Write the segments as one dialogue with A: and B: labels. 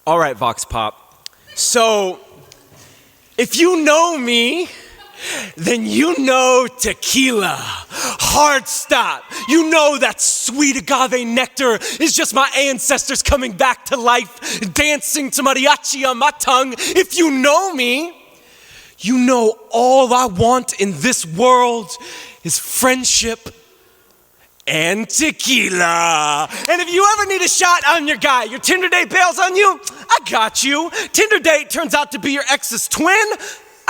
A: All right, Vox Pop. So, if you know me, then you know tequila. Hard stop. You know that sweet agave nectar is just my ancestors coming back to life, dancing to mariachi on my tongue. If you know me, you know all I want in this world is friendship and tequila. And if you ever need a shot, I'm your guy. Your Tinder date bails on you? I got you. Tinder date turns out to be your ex's twin?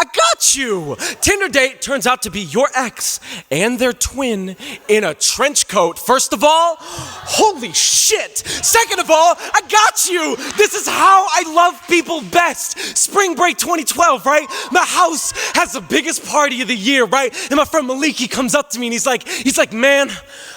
A: I got you. Tinder date turns out to be your ex and their twin in a trench coat. First of all, holy shit. Second of all, I got you. This is how I love people best. Spring break 2012, right? My house has the biggest party of the year, right? And my friend Malik, he comes up to me and he's like, man,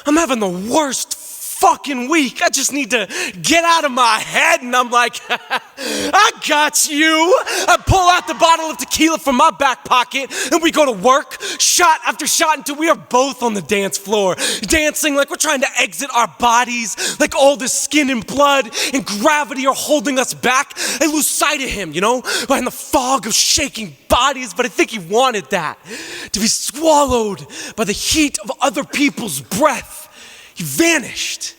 A: I'm having the worst fucking week. I just need to get out of my head. And I'm like, I got you. I pull out the bottle of tequila from my back pocket and we go to work, shot after shot, until we are both on the dance floor, dancing like we're trying to exit our bodies, like all the skin and blood and gravity are holding us back. I lose sight of him, behind the fog of shaking bodies, but I think he wanted that, to be swallowed by the heat of other people's breath. He vanished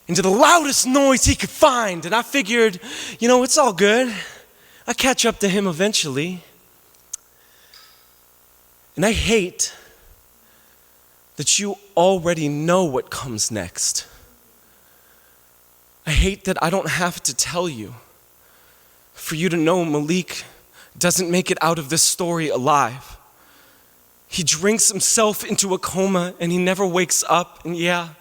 A: into the loudest noise he could find, and I figured, it's all good. I'll catch up to him eventually. And I hate that you already know what comes next. I hate that I don't have to tell you. For you to know Malik doesn't make it out of this story alive. He drinks himself into a coma and he never wakes up. And yeah,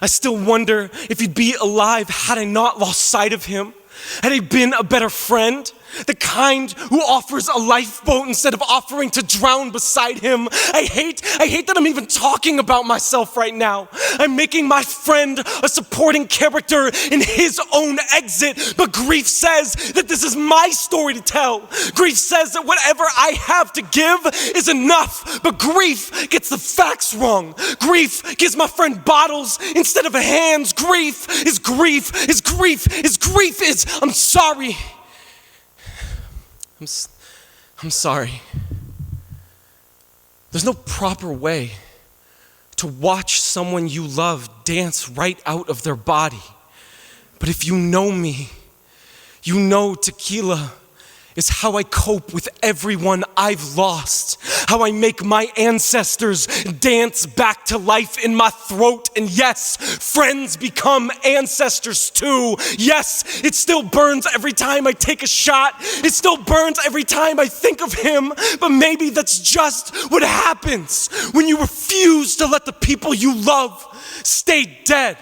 A: I still wonder if he'd be alive had I not lost sight of him. Had he been a better friend, the kind who offers a lifeboat instead of offering to drown beside him. I hate that I'm even talking about myself right now. I'm making my friend a supporting character in his own exit, but grief says that this is my story to tell. Grief says that whatever I have to give is enough, but grief gets the facts wrong. Grief gives my friend bottles instead of hands. Grief is I'm sorry. I'm sorry. There's no proper way to watch someone you love dance right out of their body. But if you know me, you know tequila is how I cope with everyone I've lost, how I make my ancestors dance back to life in my throat. And yes, friends become ancestors too. Yes, it still burns every time I take a shot. It still burns every time I think of him. But maybe that's just what happens when you refuse to let the people you love stay dead.